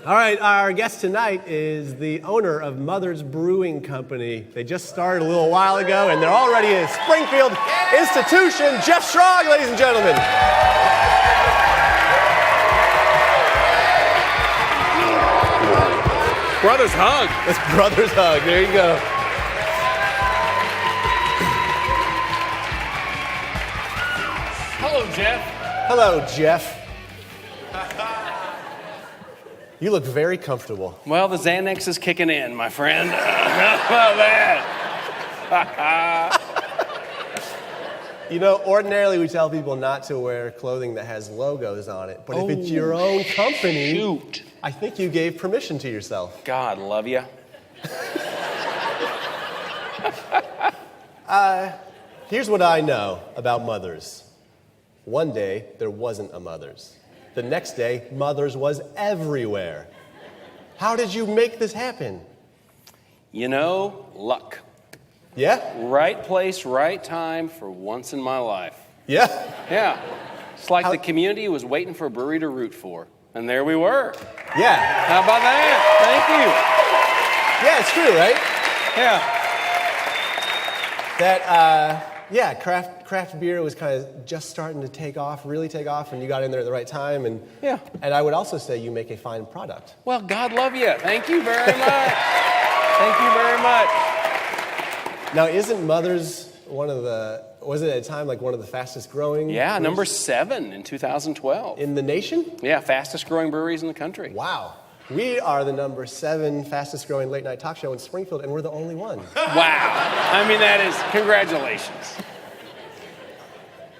All right, our guest tonight is the owner of Mother's Brewing Company. They just started a little while ago, and they're already a Springfield institution. Jeff Schrag, ladies and gentlemen. Brothers hug. It's brothers hug. There you go. Hello, Jeff. Hello, Jeff. You look very comfortable. Well, the Xanax is kicking in, my friend. How about that? You know, ordinarily we tell people not to wear clothing that has logos on it, but if it's your own company, Shoot. I think you gave permission to yourself. God love you. Here's what I know about Mothers. One day, there wasn't a Mothers. The next day, Mothers was everywhere. How did you make this happen? You know, luck. Yeah? Right place, right time for once in my life. Yeah? Yeah. It's like the community was waiting for a brewery to root for. And there we were. Yeah. How about that? Yeah, it's true, right? Thank you. That, craft beer was kind of just starting to really take off, and you got in there at the right time. And I would also say you make a fine product. Well, God love you. Thank you very much. Thank you very much. Now, isn't Mothers was it at a time like one of the fastest growing? Yeah, number 7 in 2012. In the nation? Yeah, fastest growing breweries in the country. Wow. We are the number 7 fastest growing late night talk show in Springfield, and we're the only one. Wow. I mean, that is, congratulations.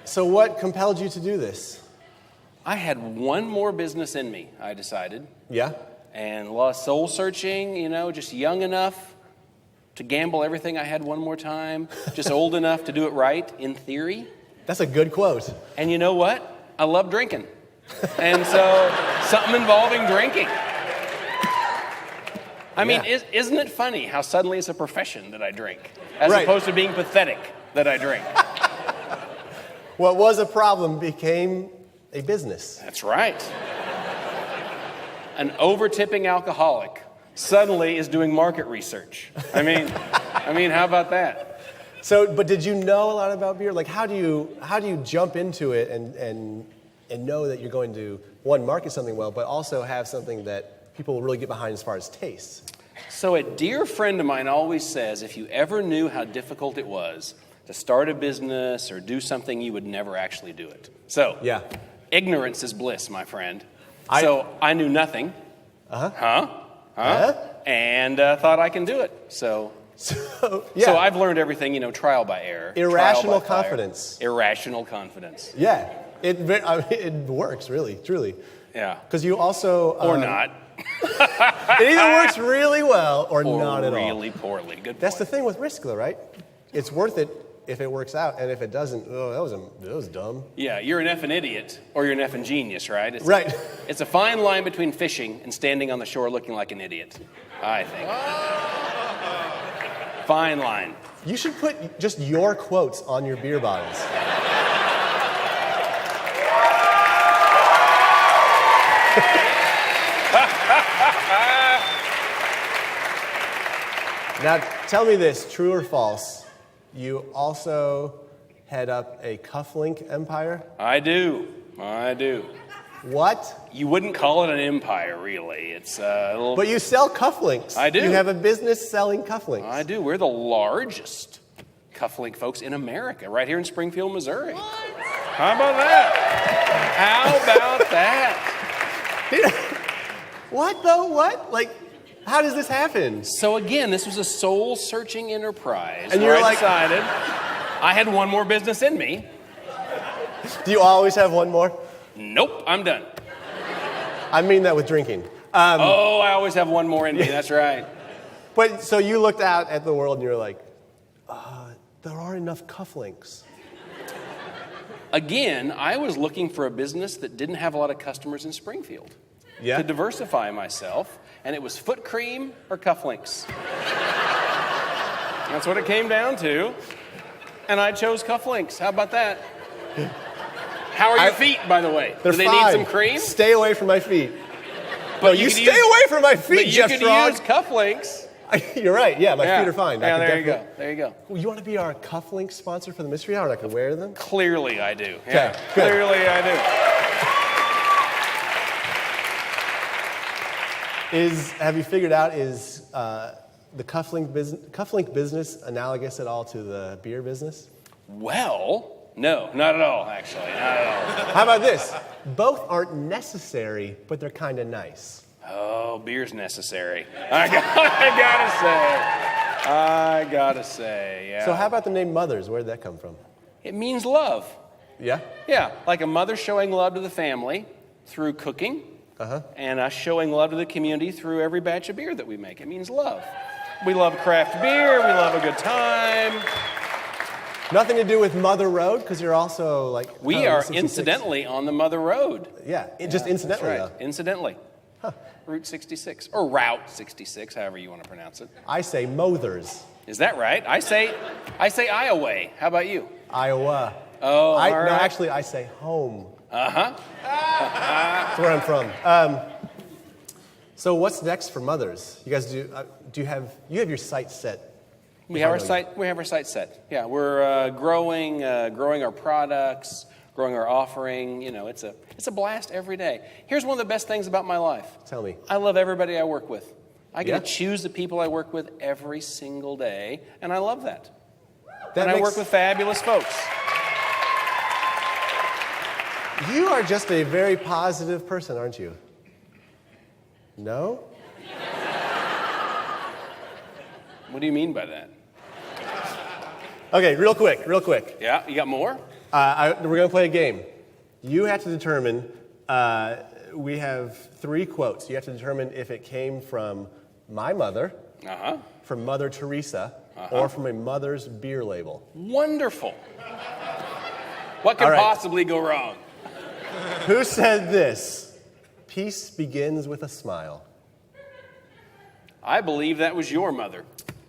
So what compelled you to do this? I had one more business in me, I decided. Yeah? And lost soul searching, just young enough to gamble everything I had one more time, just old enough to do it right, in theory. That's a good quote. And you know what? I love drinking. And so, something involving drinking. I mean, isn't it funny how suddenly it's a profession that I drink, as opposed to being pathetic that I drink? What was a problem became a business. That's right. An over-tipping alcoholic suddenly is doing market research. I mean, how about that? So, but did you know a lot about beer? Like, how do you jump into it and know that you're going to, one, market something well, but also have something that people will really get behind as far as taste? So a dear friend of mine always says, if you ever knew how difficult it was to start a business or do something, you would never actually do it. So, ignorance is bliss, my friend. So I knew nothing. And thought I can do it. So I've learned everything, trial by error. Irrational confidence. Irrational confidence. Yeah. It works, really, truly. Yeah. Because you also... or not. It either works really well or not at all. Or really poorly. Good point. That's the thing with risk, though, right? It's worth it if it works out, and if it doesn't, that was dumb. Yeah, you're an effing idiot, or you're an effing genius, right? It's a fine line between fishing and standing on the shore looking like an idiot, I think. Fine line. You should put just your quotes on your beer bottles. Now, tell me this, true or false? You also head up a Cufflink Empire? I do. What? You wouldn't call it an empire, really. It's a little... But you sell cufflinks. I do. You have a business selling cufflinks. I do. We're the largest cufflink folks in America, right here in Springfield, Missouri. What? How about that? What, though? What? Like, how does this happen? So again, this was a soul-searching enterprise. And you're I decided I had one more business in me. Do you always have one more? Nope, I'm done. I mean that with drinking. I always have one more in me, that's right. But so you looked out at the world and you were like, there aren't enough cufflinks. Again, I was looking for a business that didn't have a lot of customers in Springfield. To diversify myself, and it was foot cream or cufflinks. That's what it came down to. And I chose cufflinks. How about that? How are your feet, by the way? They're Do they fine. need some cream? Stay away from my feet. No, you stay away from my feet, Jeff You Schrag. could use Cufflinks. You're right. Yeah, my feet are fine. Yeah, there you go. There you go. Well, you want to be our Cufflink sponsor for the mystery hour, and I can wear them? Clearly, I do. Okay, Yeah, good. clearly, I do. Have you figured out, is the Cufflink business analogous at all to the beer business? Well, no, not at all, actually. Not at all. How about this? Both aren't necessary, but they're kind of nice. Oh, beer's necessary. I gotta say, yeah. So how about the name Mothers? Where did that come from? It means love. Yeah? Yeah, like a mother showing love to the family through cooking, and us showing love to the community through every batch of beer that we make. It means love. We love craft beer. We love a good time. Nothing to do with Mother Road, because you're also like... We are incidentally on the Mother Road. Yeah, just incidentally, That's right. though. Incidentally. Route 66, or Route 66, however you want to pronounce it. I say Mothers. Is that right? I say Iowa. How about you? Iowa. Oh, all right. No, actually, I say home. Uh-huh. That's where I'm from. So what's next for Mothers? You guys do you have your sights set? We have our site set. Yeah, we're growing our products, growing our offering. You know, it's a blast every day. Here's one of the best things about my life. Tell me. I love everybody I work with. I get to choose the people I work with every single day, and I love that. I work with fabulous folks. You are just a very positive person, aren't you? No? What do you mean by that? Okay, real quick. Yeah, you got more? We're going to play a game. You have to determine, we have 3 quotes. You have to determine if it came from my mother, from Mother Teresa, or from a mother's beer label. Wonderful. What could possibly go wrong? Who said this? Peace begins with a smile. I believe that was your mother.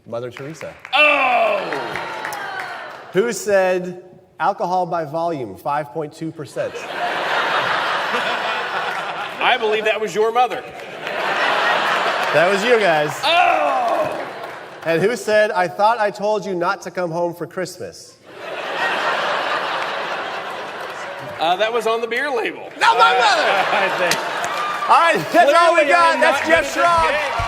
Mother Teresa. Oh! Who said alcohol by volume, 5.2%? I believe that was your mother. That was you guys. Oh! And who said, I thought I told you not to come home for Christmas? That was on the beer label. Not my mother! I think. All right, that's all we Clearly, got. I'm That's not Jeff good at this Schrag. game.